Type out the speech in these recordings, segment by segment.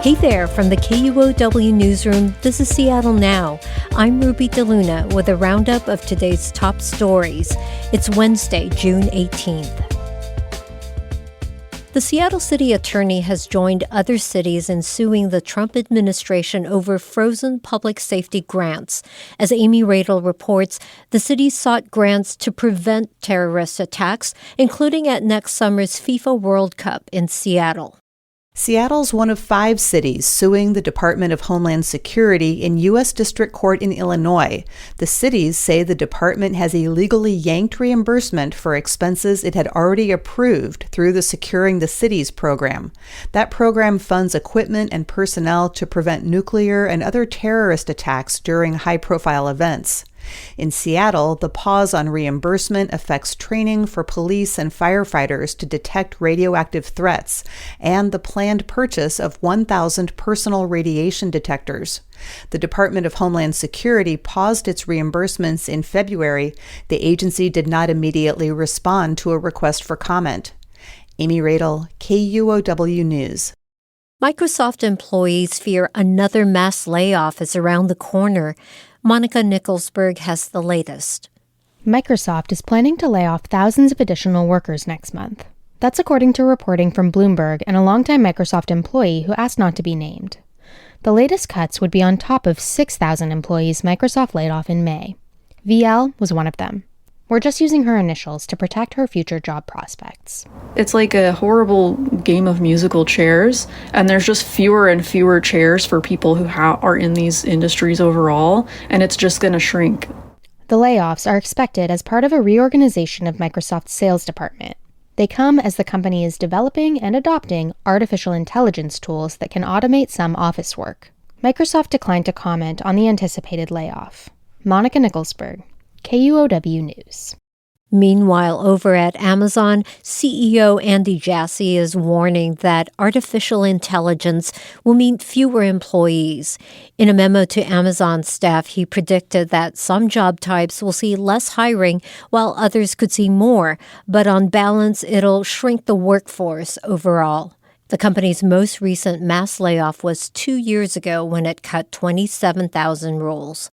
Hey there, from the KUOW newsroom, this is Seattle Now. I'm Ruby DeLuna with a roundup of today's top stories. It's Wednesday, June 18th. The Seattle City Attorney has joined other cities in suing the Trump administration over frozen public safety grants. As Amy Radel reports, the city sought grants to prevent terrorist attacks, including at next summer's FIFA World Cup in Seattle. Seattle's one of 5 cities suing the Department of Homeland Security in U.S. District Court in Illinois. The cities say the department has illegally yanked reimbursement for expenses it had already approved through the Securing the Cities program. That program funds equipment and personnel to prevent nuclear and other terrorist attacks during high-profile events. In Seattle, the pause on reimbursement affects training for police and firefighters to detect radioactive threats and the planned purchase of 1,000 personal radiation detectors. The Department of Homeland Security paused its reimbursements in February. The agency did not immediately respond to a request for comment. Amy Radel, KUOW News. Microsoft employees fear another mass layoff is around the corner. Monica Nicholsberg has the latest. Microsoft is planning to lay off thousands of additional workers next month. That's according to reporting from Bloomberg and a longtime Microsoft employee who asked not to be named. The latest cuts would be on top of 6,000 employees Microsoft laid off in May. VL was one of them. We're just using her initials to protect her future job prospects. It's like a horrible game of musical chairs, and there's just fewer and fewer chairs for people who are in these industries overall, and it's just going to shrink. The layoffs are expected as part of a reorganization of Microsoft's sales department. They come as the company is developing and adopting artificial intelligence tools that can automate some office work. Microsoft declined to comment on the anticipated layoff. Monica Nicholsberg, KUOW News. Meanwhile, over at Amazon, CEO Andy Jassy is warning that artificial intelligence will mean fewer employees. In a memo to Amazon staff, he predicted that some job types will see less hiring while others could see more, but on balance, it'll shrink the workforce overall. The company's most recent mass layoff was 2 years ago when it cut 27,000 roles.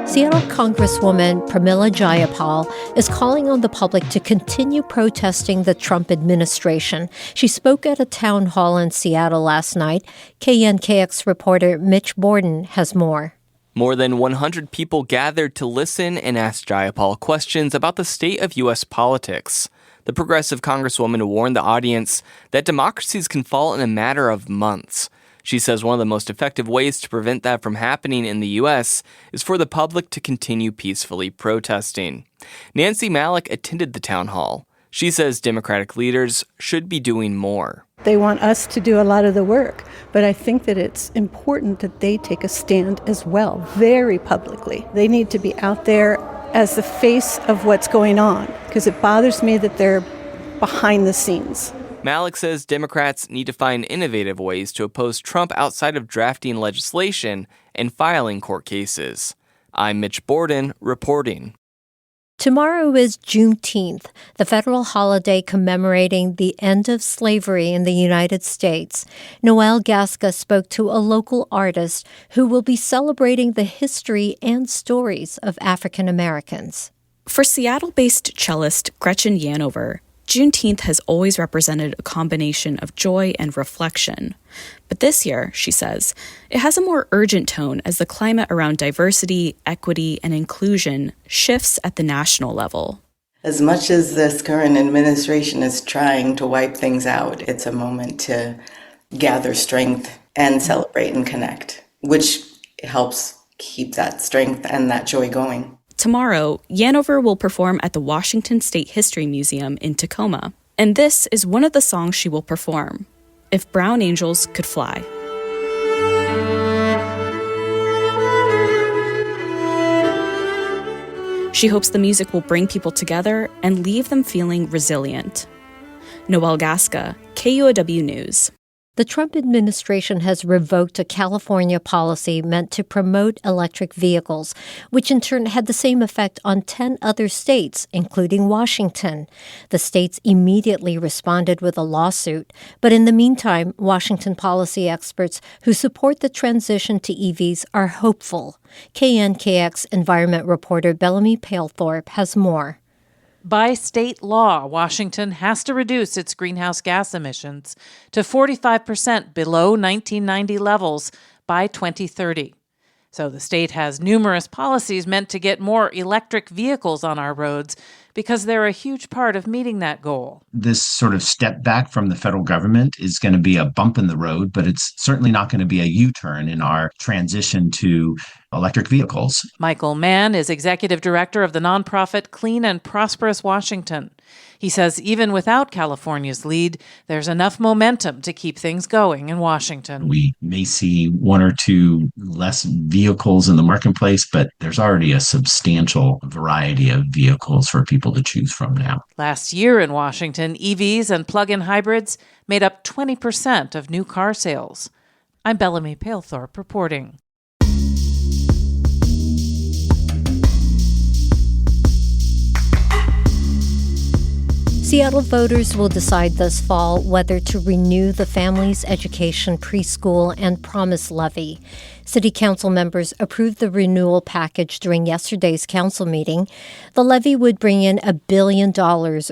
Seattle Congresswoman Pramila Jayapal is calling on the public to continue protesting the Trump administration. She spoke at a town hall in Seattle last night. KNKX reporter Mitch Borden has more. More than 100 people gathered to listen and ask Jayapal questions about the state of U.S. politics. The progressive congresswoman warned the audience that democracies can fall in a matter of months. She says one of the most effective ways to prevent that from happening in the U.S. is for the public to continue peacefully protesting. Nancy Malik attended the town hall. She says Democratic leaders should be doing more. They want us to do a lot of the work, but I think that it's important that they take a stand as well, very publicly. They need to be out there as the face of what's going on, because it bothers me that they're behind the scenes. Malik says Democrats need to find innovative ways to oppose Trump outside of drafting legislation and filing court cases. I'm Mitch Borden reporting. Tomorrow is Juneteenth, the federal holiday commemorating the end of slavery in the United States. Noelle Gasca spoke to a local artist who will be celebrating the history and stories of African Americans. For Seattle-based cellist Gretchen Yanover, Juneteenth has always represented a combination of joy and reflection. But this year, she says, it has a more urgent tone as the climate around diversity, equity, and inclusion shifts at the national level. As much as this current administration is trying to wipe things out, it's a moment to gather strength and celebrate and connect, which helps keep that strength and that joy going. Tomorrow, Yanover will perform at the Washington State History Museum in Tacoma. And this is one of the songs she will perform, If Brown Angels Could Fly. She hopes the music will bring people together and leave them feeling resilient. Noelle Gasca, KUOW News. The Trump administration has revoked a California policy meant to promote electric vehicles, which in turn had the same effect on 10 other states, including Washington. The states immediately responded with a lawsuit, but in the meantime, Washington policy experts who support the transition to EVs are hopeful. KNKX environment reporter Bellamy Palethorpe has more. By state law, Washington has to reduce its greenhouse gas emissions to 45% below 1990 levels by 2030. So the state has numerous policies meant to get more electric vehicles on our roads because they're a huge part of meeting that goal. This sort of step back from the federal government is going to be a bump in the road, but it's certainly not going to be a U-turn in our transition to electric vehicles. Michael Mann is executive director of the nonprofit Clean and Prosperous Washington. He says even without California's lead, there's enough momentum to keep things going in Washington. We may see one or two less vehicles in the marketplace, but there's already a substantial variety of vehicles for people to choose from now. Last year in Washington, EVs and plug-in hybrids made up 20% of new car sales. I'm Bellamy Palethorpe reporting. Seattle voters will decide this fall whether to renew the Families Education Preschool and Promise Levy. City Council members approved the renewal package during yesterday's council meeting. The levy would bring in $1 billion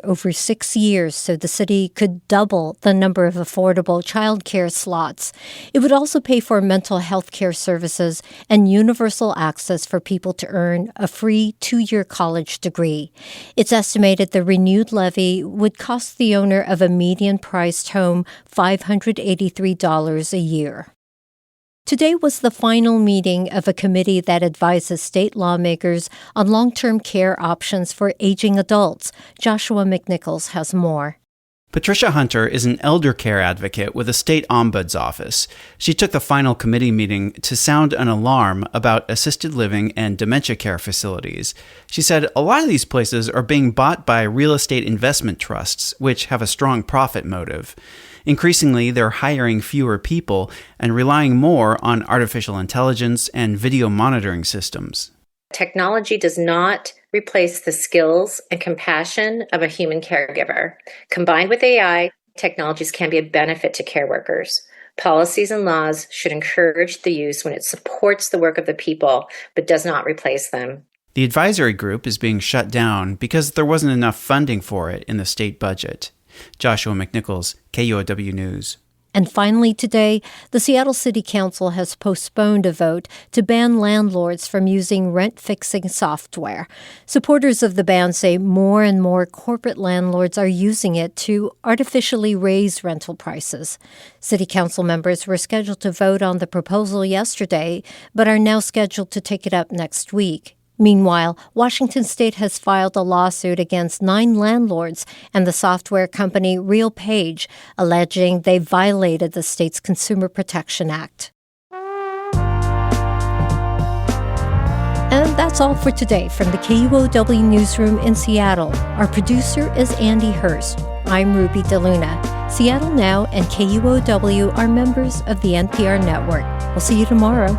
over 6 years so the city could double the number of affordable child care slots. It would also pay for mental health care services and universal access for people to earn a free 2-year college degree. It's estimated the renewed levy would cost the owner of a median-priced home $583 a year. Today was the final meeting of a committee that advises state lawmakers on long-term care options for aging adults. Joshua McNichols has more. Patricia Hunter is an elder care advocate with a state ombuds office. She took the final committee meeting to sound an alarm about assisted living and dementia care facilities. She said a lot of these places are being bought by real estate investment trusts, which have a strong profit motive. Increasingly, they're hiring fewer people and relying more on artificial intelligence and video monitoring systems. Technology does not replace the skills and compassion of a human caregiver. Combined with AI, technologies can be a benefit to care workers. Policies and laws should encourage the use when it supports the work of the people, but does not replace them. The advisory group is being shut down because there wasn't enough funding for it in the state budget. Joshua McNichols, KUOW News. And finally today, the Seattle City Council has postponed a vote to ban landlords from using rent-fixing software. Supporters of the ban say more and more corporate landlords are using it to artificially raise rental prices. City Council members were scheduled to vote on the proposal yesterday, but are now scheduled to take it up next week. Meanwhile, Washington State has filed a lawsuit against 9 landlords and the software company RealPage, alleging they violated the state's Consumer Protection Act. And that's all for today from the KUOW Newsroom in Seattle. Our producer is Andy Hurst. I'm Ruby DeLuna. Seattle Now and KUOW are members of the NPR network. We'll see you tomorrow.